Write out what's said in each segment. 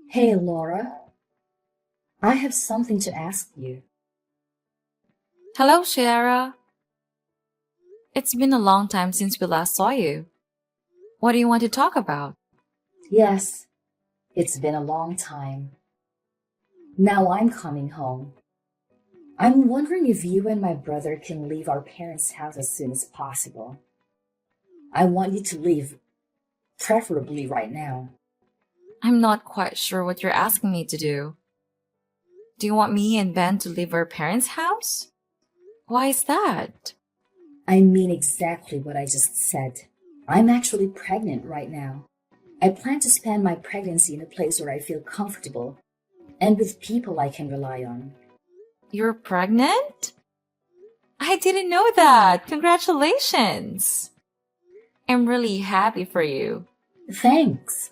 Hey, Laura, I have something to ask you. Hello, Shara. It's been a long time since we last saw you. What do you want to talk about? Yes, it's been a long time. Now I'm coming home. I'm wondering if you and my brother can leave our parents' house as soon as possible. I want you to leave, preferably right now. I'm not quite sure what you're asking me to do. Do you want me and Ben to leave our parents' house? Why is that? I mean exactly what I just said. I'm actually pregnant right now. I plan to spend my pregnancy in a place where I feel comfortable and with people I can rely on. You're pregnant? I didn't know that. Congratulations. I'm really happy for you. Thanks.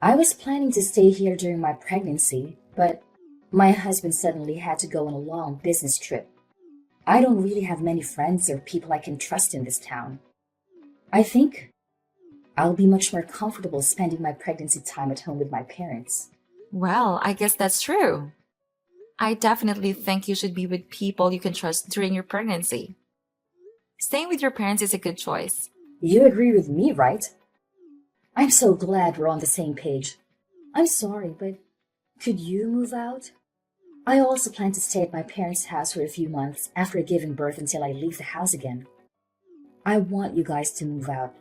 I was planning to stay here during my pregnancy, but my husband suddenly had to go on a long business trip. I don't really have many friends or people I can trust in this town. I think I'll be much more comfortable spending my pregnancy time at home with my parents. Well, I guess that's true. I definitely think you should be with people you can trust during your pregnancy. Staying with your parents is a good choice. You agree with me, right? I'm so glad we're on the same page. I'm sorry, but could you move out? I also plan to stay at my parents' house for a few months after giving birth until I leave the house again. I want you guys to move out.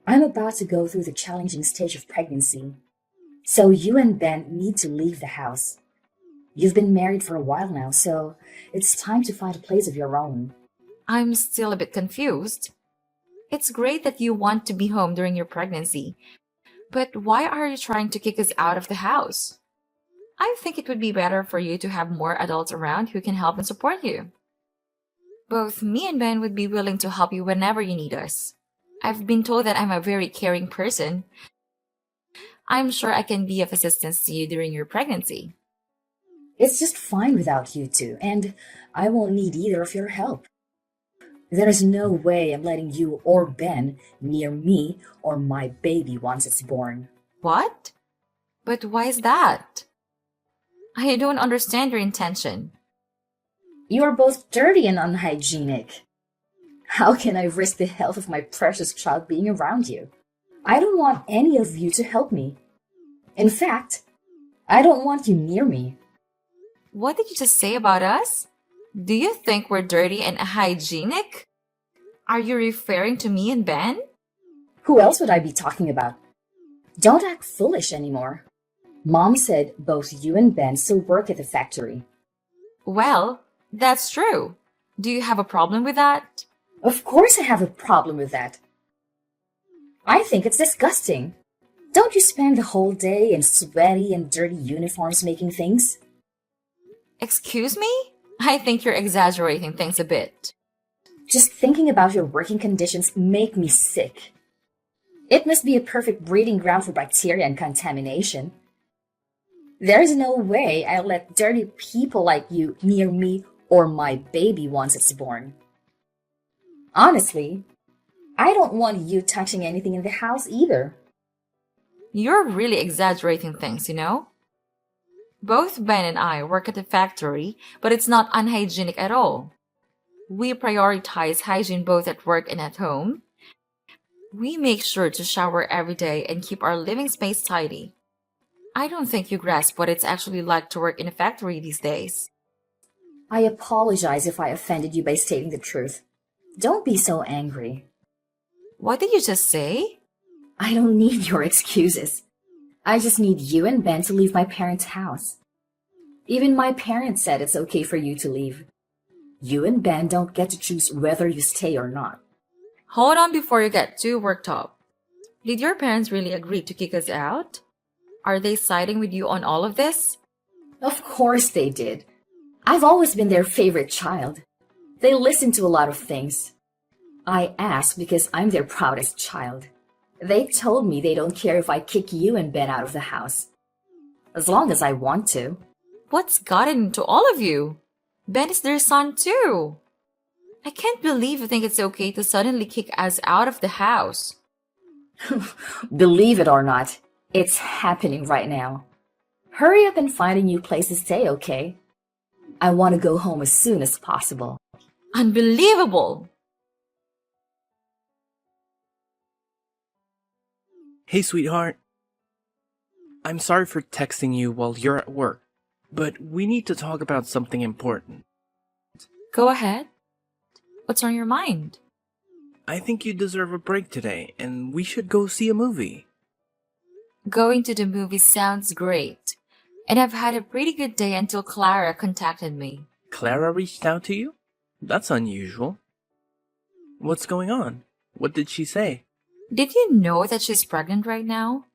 I'm about to go through the challenging stage of pregnancy. So you and Ben need to leave the house. You've been married for a while now, so it's time to find a place of your own. I'm still a bit confused. It's great that you want to be home during your pregnancy, but why are you trying to kick us out of the house? I think it would be better for you to have more adults around who can help and support you. Both me and Ben would be willing to help you whenever you need us. I've been told that I'm a very caring person. I'm sure I can be of assistance to you during your pregnancy. It's just fine without you two, and I won't need either of your help. There is no way I'm letting you or Ben near me or my baby once it's born. What? But why is that? I don't understand your intention. You are both dirty and unhygienic. How can I risk the health of my precious child being around you? I don't want any of you to help me. In fact, I don't want you near me. What did you just say about us? Do you think we're dirty and hygienic? Are you referring to me and Ben? Who else would I be talking about? Don't act foolish anymore. Mom said both you and Ben still work at the factory. Well, that's true. Do you have a problem with that? Of course I have a problem with that. I think it's disgusting. Don't you spend the whole day in sweaty and dirty uniforms making things? Excuse me? I think you're exaggerating things a bit. Just thinking about your working conditions make me sick. It must be a perfect breeding ground for bacteria and contamination. There's no way I'll let dirty people like you near me or my baby once it's born. Honestly, I don't want you touching anything in the house either. You're really exaggerating things, you know? Both Ben and I work at the factory, but it's not unhygienic at all. We prioritize hygiene both at work and at home. We make sure to shower every day and keep our living space tidy. I don't think you grasp what it's actually like to work in a factory these days. I apologize if I offended you by stating the truth. Don't be so angry. What did you just say? I don't need your excuses. I just need you and Ben to leave my parents' house. Even my parents said it's okay for you to leave. You and Ben don't get to choose whether you stay or not. Hold on before you get too worked up. Did your parents really agree to kick us out? Are they siding with you on all of this? Of course they did. I've always been their favorite child. They listen to a lot of things. I asked because I'm their proudest child. They told me they don't care if I kick you and Ben out of the house. As long as I want to. What's gotten into all of you? Ben is their son too. I can't believe you think it's okay to suddenly kick us out of the house. Believe it or not, It's happening right now. Hurry up and find a new place to stay, okay? I want to go home as soon as possible. Unbelievable! Hey, sweetheart. I'm sorry for texting you while you're at work, but we need to talk about something important. Go ahead. What's on your mind? I think you deserve a break today, and we should go see a movie. Going to the movies sounds great. And I've had a pretty good day until Clara contacted me. Clara reached out to you? That's unusual. What's going on? What did she say? Did you know that she's pregnant right now?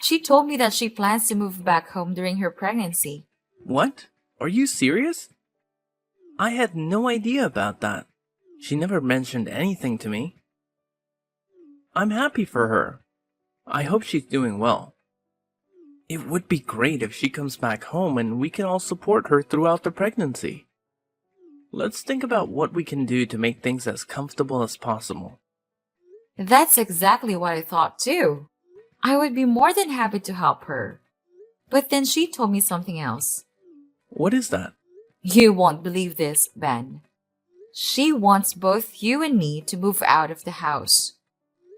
She told me that she plans to move back home during her pregnancy. What? Are you serious? I had no idea about that. She never mentioned anything to me. I'm happy for her. I hope she's doing well. It would be great if she comes back home and we can all support her throughout the pregnancy. Let's think about what we can do to make things as comfortable as possible. That's exactly what I thought too. I would be more than happy to help her. But then she told me something else. What is that? You won't believe this, Ben. She wants both you and me to move out of the house.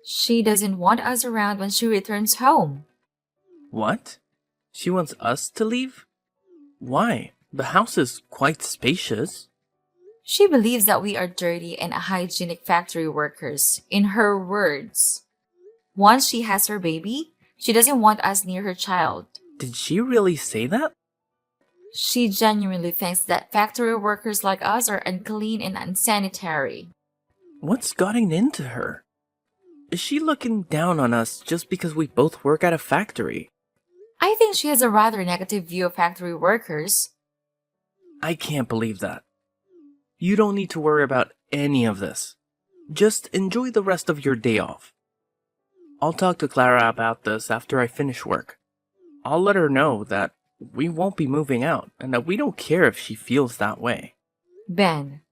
She doesn't want us around when she returns home. What? She wants us to leave? Why? The house is quite spacious. She believes that we are dirty and unhygienic factory workers, in her words. Once she has her baby, she doesn't want us near her child. Did she really say that? She genuinely thinks that factory workers like us are unclean and unsanitary. What's gotten into her? Is she looking down on us just because we both work at a factory? I think she has a rather negative view of factory workers. I can't believe that. You don't need to worry about any of this. Just enjoy the rest of your day off. I'll talk to Clara about this after I finish work. I'll let her know that we won't be moving out and that we don't care if she feels that way. Ben,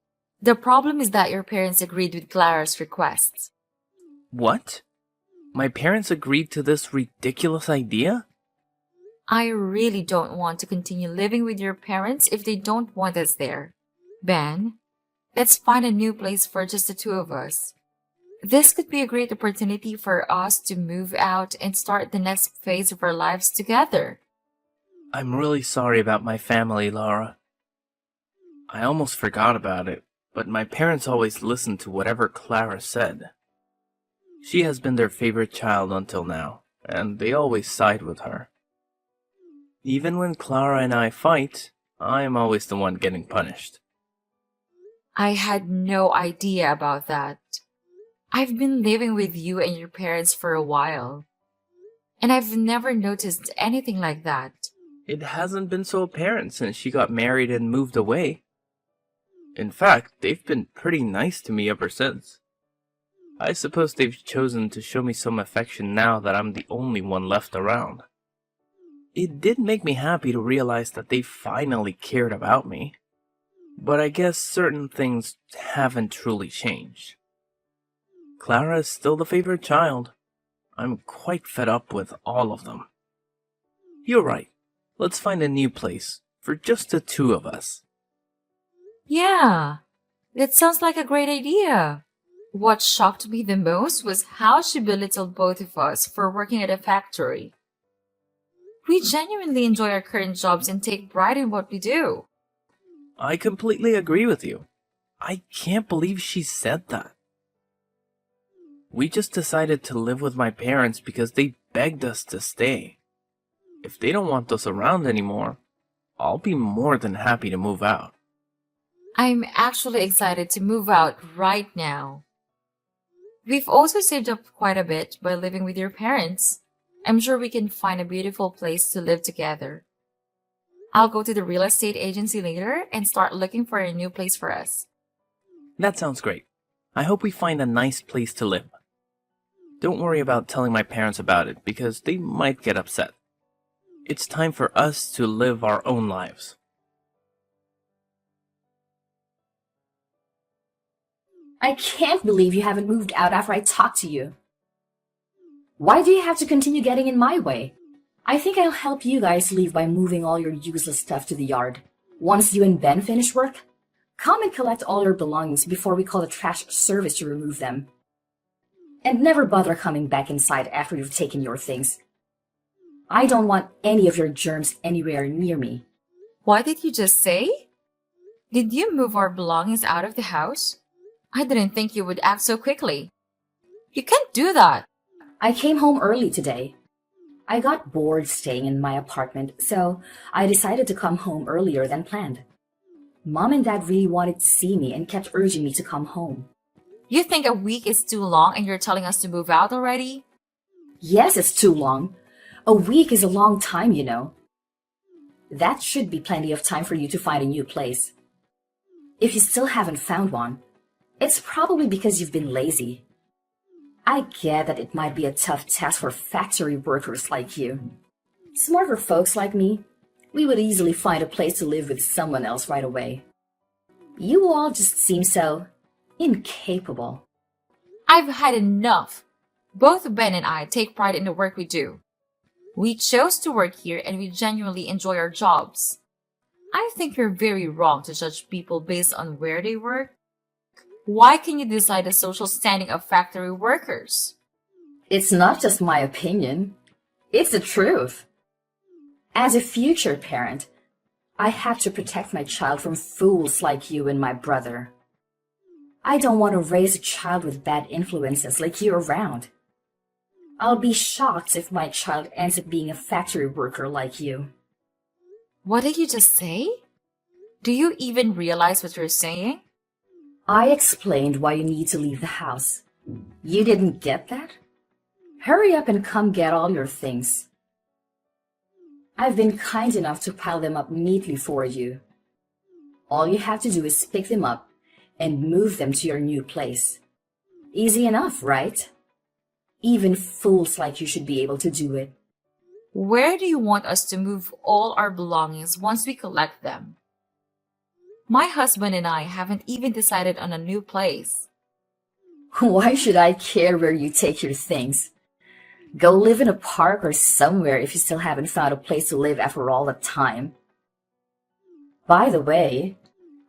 the problem is that your parents agreed with Clara's requests. What? My parents agreed to this ridiculous idea? I really don't want to continue living with your parents if they don't want us there. Ben, let's find a new place for just the two of us. This could be a great opportunity for us to move out and start the next phase of our lives together. I'm really sorry about my family, Laura. I almost forgot about it, but my parents always listened to whatever Clara said. She has been their favorite child until now, and they always side with her. Even when Clara and I fight, I am always the one getting punished. I had no idea about that. I've been living with you and your parents for a while, and I've never noticed anything like that. It hasn't been so apparent since she got married and moved away. In fact, they've been pretty nice to me ever since. I suppose they've chosen to show me some affection now that I'm the only one left around. It did make me happy to realize that they finally cared about me. But I guess certain things haven't truly changed. Clara is still the favorite child. I'm quite fed up with all of them. You're right. Let's find a new place for just the two of us. Yeah, that sounds like a great idea. What shocked me the most was how she belittled both of us for working at a factory. We genuinely enjoy our current jobs and take pride in what we do. I completely agree with you. I can't believe she said that. We just decided to live with my parents because they begged us to stay. If they don't want us around anymore, I'll be more than happy to move out. I'm actually excited to move out right now. We've also saved up quite a bit by living with your parents. I'm sure we can find a beautiful place to live together. I'll go to the real estate agency later and start looking for a new place for us. That sounds great. I hope we find a nice place to live. Don't worry about telling my parents about it because they might get upset. It's time for us to live our own lives. I can't believe you haven't moved out after I talked to you. Why do you have to continue getting in my way? I think I'll help you guys leave by moving all your useless stuff to the yard. Once you and Ben finish work, come and collect all your belongings before we call the trash service to remove them. And never bother coming back inside after you've taken your things. I don't want any of your germs anywhere near me. What did you just say? Did you move our belongings out of the house? I didn't think you would act so quickly. You can't do that. I came home early today. I got bored staying in my apartment, so I decided to come home earlier than planned. Mom and Dad really wanted to see me and kept urging me to come home. You think a week is too long and you're telling us to move out already? Yes, it's too long. A week is a long time, you know. That should be plenty of time for you to find a new place. If you still haven't found one, it's probably because you've been lazy. I get that it might be a tough task for factory workers like you. Smarter folks like me, we would easily find a place to live with someone else right away. You all just seem so incapable. I've had enough. Both Ben and I take pride in the work we do. We chose to work here and we genuinely enjoy our jobs. I think you're very wrong to judge people based on where they work. Why can you decide the social standing of factory workers? It's not just my opinion. It's the truth. As a future parent, I have to protect my child from fools like you and my brother. I don't want to raise a child with bad influences like you around. I'll be shocked if my child ends up being a factory worker like you. What did you just say? Do you even realize what you're saying? I explained why you need to leave the house. You didn't get that? Hurry up and come get all your things. I've been kind enough to pile them up neatly for you. All you have to do is pick them up and move them to your new place. Easy enough, right? Even fools like you should be able to do it. Where do you want us to move all our belongings once we collect them? My husband and I haven't even decided on a new place. Why should I care where you take your things? Go live in a park or somewhere if you still haven't found a place to live after all that time. By the way,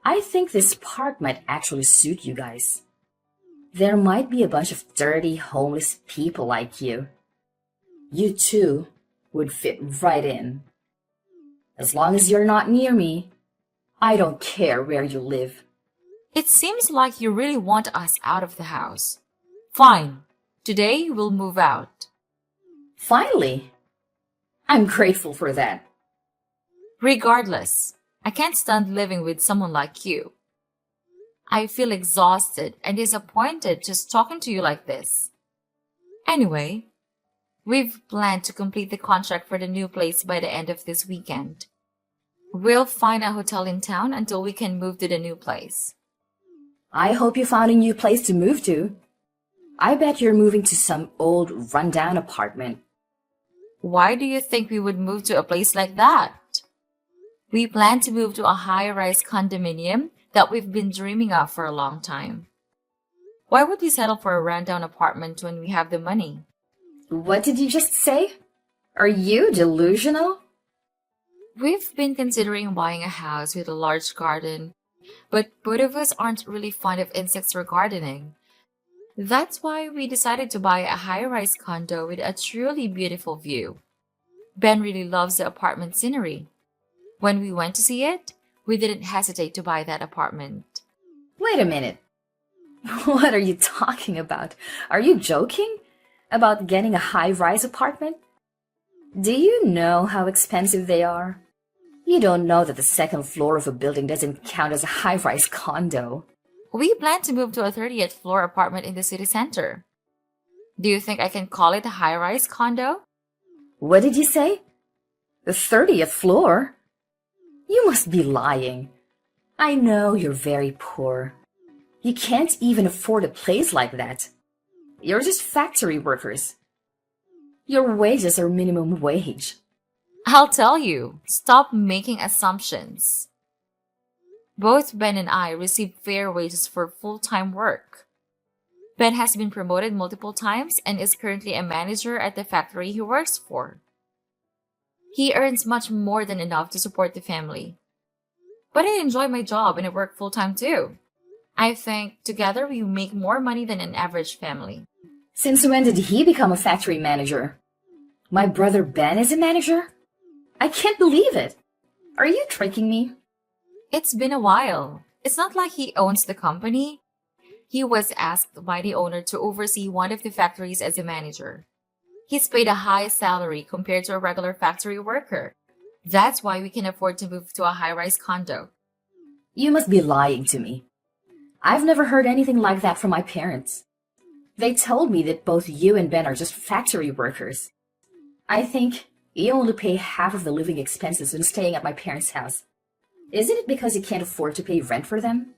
I think this park might actually suit you guys. There might be a bunch of dirty, homeless people like you. You too would fit right in. As long as you're not near me, I don't care where you live. It seems like you really want us out of the house. Fine. Today we'll move out. Finally! I'm grateful for that. Regardless, I can't stand living with someone like you. I feel exhausted and disappointed just talking to you like this. Anyway, we've planned to complete the contract for the new place by the end of this weekend. We'll find a hotel in town until we can move to the new place. I hope you found a new place to move to. I bet you're moving to some old, rundown apartment. Why do you think we would move to a place like that? We plan to move to a high-rise condominium that we've been dreaming of for a long time. Why would we settle for a rundown apartment when we have the money? What did you just say? Are you delusional? We've been considering buying a house with a large garden, but both of us aren't really fond of insects or gardening. That's why we decided to buy a high-rise condo with a truly beautiful view. Ben really loves the apartment scenery. When we went to see it, we didn't hesitate to buy that apartment. Wait a minute. What are you talking about? Are you joking? About getting a high-rise apartment? Do you know how expensive they are? You don't know that the second floor of a building doesn't count as a high-rise condo. We plan to move to a 30th floor apartment in the city center. Do you think I can call it a high-rise condo? What did you say? The 30th floor? You must be lying. I know you're very poor. You can't even afford a place like that. You're just factory workers. Your wages are minimum wage. I'll tell you, stop making assumptions. Both Ben and I receive fair wages for full-time work. Ben has been promoted multiple times and is currently a manager at the factory he works for. He earns much more than enough to support the family. But I enjoy my job and I work full time too. I think together we make more money than an average family. Since when did he become a factory manager? My brother Ben is a manager? I can't believe it. Are you tricking me? It's been a while. It's not like he owns the company. He was asked by the owner to oversee one of the factories as a manager. He's paid a high salary compared to a regular factory worker. That's why we can afford to move to a high-rise condo. You must be lying to me. I've never heard anything like that from my parents. They told me that both you and Ben are just factory workers. I think you only pay half of the living expenses when staying at my parents' house. Isn't it because you can't afford to pay rent for them?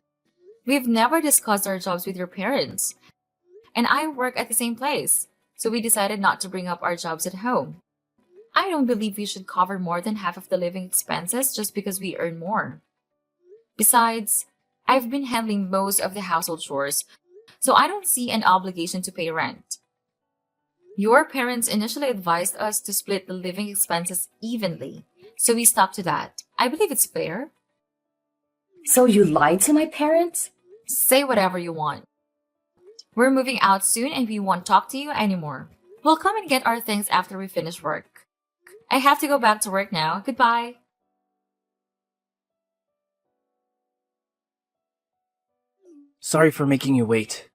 We've never discussed our jobs with your parents. And I work at the same place, so we decided not to bring up our jobs at home. I don't believe we should cover more than half of the living expenses just because we earn more. Besides, I've been handling most of the household chores, so I don't see an obligation to pay rent. Your parents initially advised us to split the living expenses evenly, so we stuck to that. I believe it's fair. So you lied to my parents? Say whatever you want. We're moving out soon and we won't talk to you anymore. We'll come and get our things after we finish work. I have to go back to work now. Goodbye. Sorry for making you wait.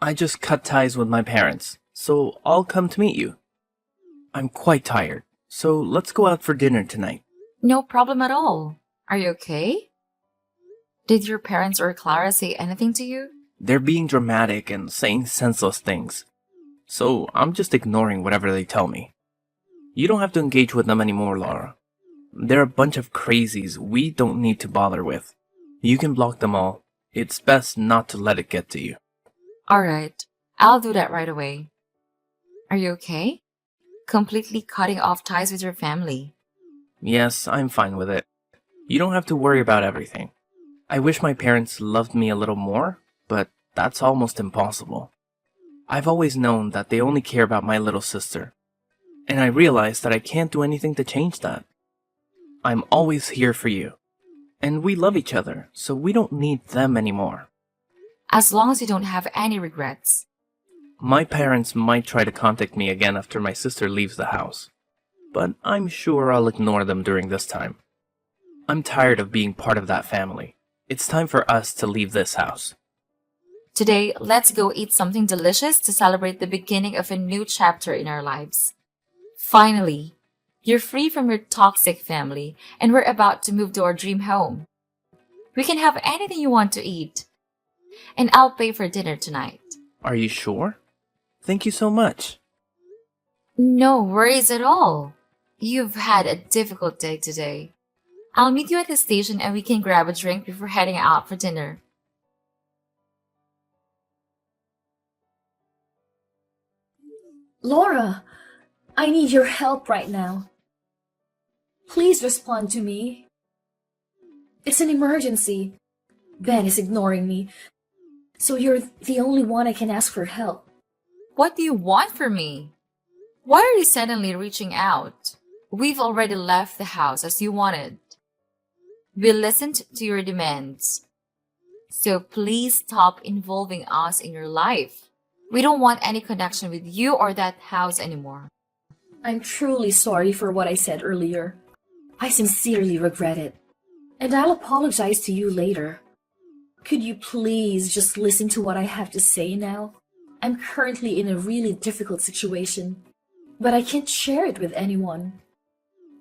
I just cut ties with my parents, so I'll come to meet you. I'm quite tired, so let's go out for dinner tonight. No problem at all. Are you okay? Did your parents or Clara say anything to you? They're being dramatic and saying senseless things, so I'm just ignoring whatever they tell me. You don't have to engage with them anymore, Laura. They're a bunch of crazies we don't need to bother with. You can block them all. It's best not to let it get to you. Alright, I'll do that right away. Are you okay? Completely cutting off ties with your family. Yes, I'm fine with it. You don't have to worry about everything. I wish my parents loved me a little more, but that's almost impossible. I've always known that they only care about my little sister, and I realize that I can't do anything to change that. I'm always here for you, and we love each other, so we don't need them anymore. As long as you don't have any regrets. My parents might try to contact me again after my sister leaves the house, but I'm sure I'll ignore them during this time. I'm tired of being part of that family. It's time for us to leave this house. Today, let's go eat something delicious to celebrate the beginning of a new chapter in our lives. Finally, you're free from your toxic family and we're about to move to our dream home. We can have anything you want to eat. And I'll pay for dinner tonight. Are you sure? Thank you so much. No worries at all. You've had a difficult day today. I'll meet you at the station and we can grab a drink before heading out for dinner. Laura, I need your help right now. Please respond to me. It's an emergency. Ben is ignoring me, so you're the only one I can ask for help. What do you want from me? Why are you suddenly reaching out? We've already left the house as you wanted. We listened to your demands. So please stop involving us in your life. We don't want any connection with you or that house anymore. I'm truly sorry for what I said earlier. I sincerely regret it. And I'll apologize to you later. Could you please just listen to what I have to say now? I'm currently in a really difficult situation, but I can't share it with anyone.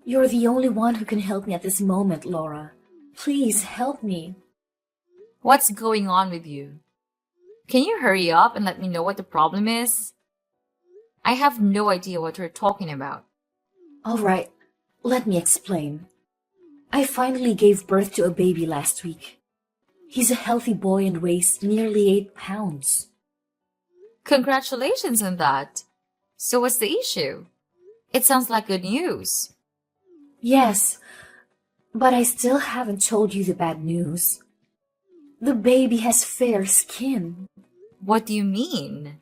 You're the only one who can help me at this moment, Laura. Please help me. What's going on with you? Can you hurry up and let me know what the problem is? I have no idea what you're talking about. All right, let me explain. I finally gave birth to a baby last week. He's a healthy boy and weighs nearly 8 pounds. Congratulations on that. So what's the issue? It sounds like good news. Yes, but I still haven't told you the bad news. The baby has fair skin. What do you mean?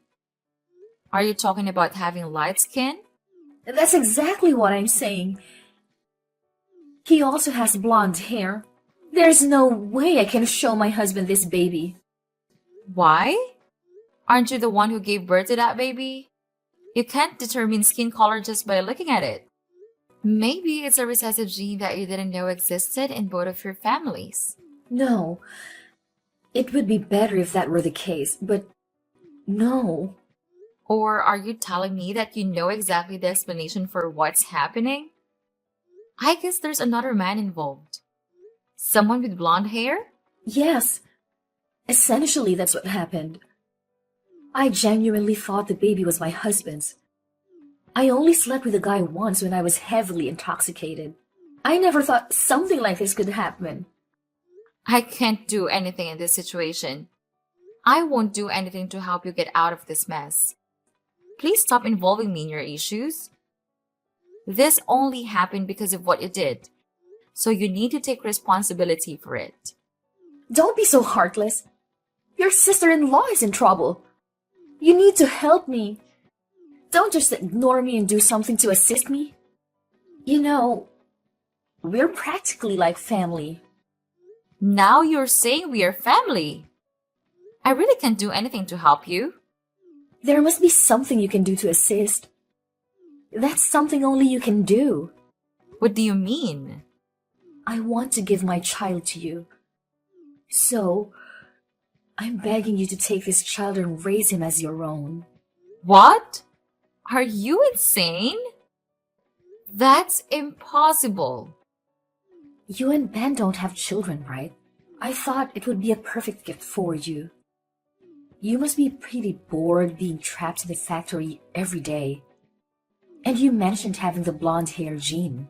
Are you talking about having light skin? That's exactly what I'm saying. He also has blonde hair. There's no way I can show my husband this baby. Why? Aren't you the one who gave birth to that baby? You can't determine skin color just by looking at it. Maybe it's a recessive gene that you didn't know existed in both of your families. No, it would be better if that were the case, but no. Or are you telling me that you know exactly the explanation for what's happening? I guess there's another man involved. Someone with blonde hair? Yes, essentially that's what happened. I genuinely thought the baby was my husband's. I only slept with a guy once when I was heavily intoxicated. I never thought something like this could happen. I can't do anything in this situation. I won't do anything to help you get out of this mess. Please stop involving me in your issues. This only happened because of what you did, so you need to take responsibility for it. Don't be so heartless. Your sister-in-law is in trouble. You need to help me. Don't just ignore me and do something to assist me. You know, we're practically like family. Now you're saying we are family. I really can't do anything to help you. There must be something you can do to assist. That's something only you can do. What do you mean? I want to give my child to you. So, I'm begging you to take this child and raise him as your own. What? Are you insane? That's impossible. You and Ben don't have children, right? I thought it would be a perfect gift for you. You must be pretty bored being trapped in the factory every day. And you mentioned having the blonde hair gene.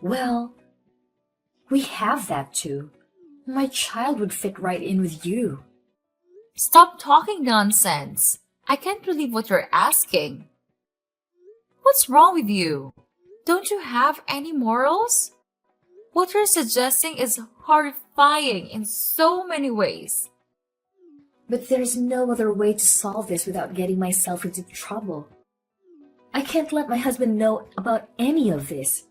Well, we have that too. My child would fit right in with you. Stop talking nonsense. I can't believe what you're asking. What's wrong with you? Don't you have any morals? What you're suggesting is horrifying in so many ways. But there's no other way to solve this without getting myself into trouble. I can't let my husband know about any of this.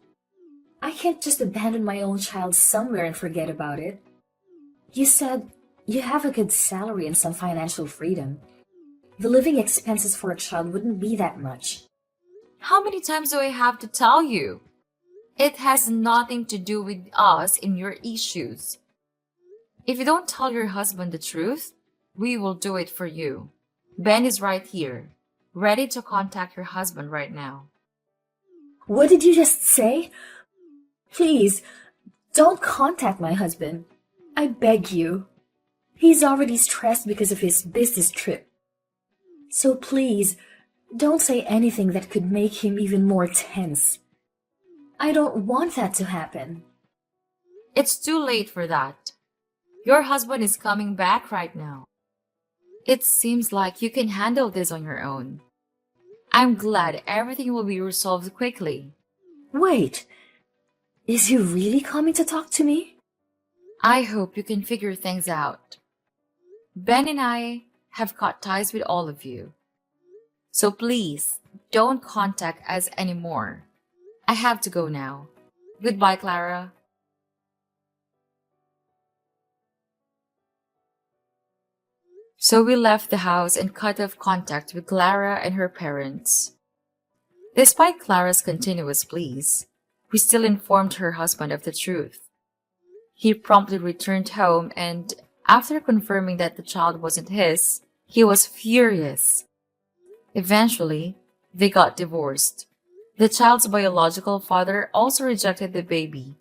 I can't just abandon my own child somewhere and forget about it. You said you have a good salary and some financial freedom. The living expenses for a child wouldn't be that much. How many times do I have to tell you? It has nothing to do with us in your issues. If you don't tell your husband the truth, we will do it for you. Ben is right here, ready to contact your husband right now. What did you just say? Please, don't contact my husband. I beg you. He's already stressed because of his business trip. So please, don't say anything that could make him even more tense. I don't want that to happen. It's too late for that. Your husband is coming back right now. It seems like you can handle this on your own. I'm glad everything will be resolved quickly. Wait, is he really coming to talk to me? I hope you can figure things out. Ben and I have cut ties with all of you. So please, don't contact us anymore. I have to go now. Goodbye, Clara. So we left the house and cut off contact with Clara and her parents. Despite Clara's continuous pleas, we still informed her husband of the truth. He promptly returned home and, after confirming that the child wasn't his, he was furious. Eventually, they got divorced. The child's biological father also rejected the baby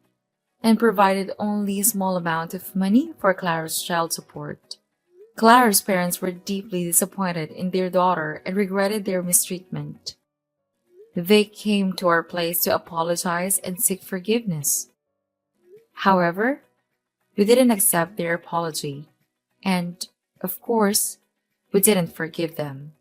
and provided only a small amount of money for Clara's child support. Clara's parents were deeply disappointed in their daughter and regretted their mistreatment. They came to our place to apologize and seek forgiveness. However, we didn't accept their apology, and, of course, we didn't forgive them.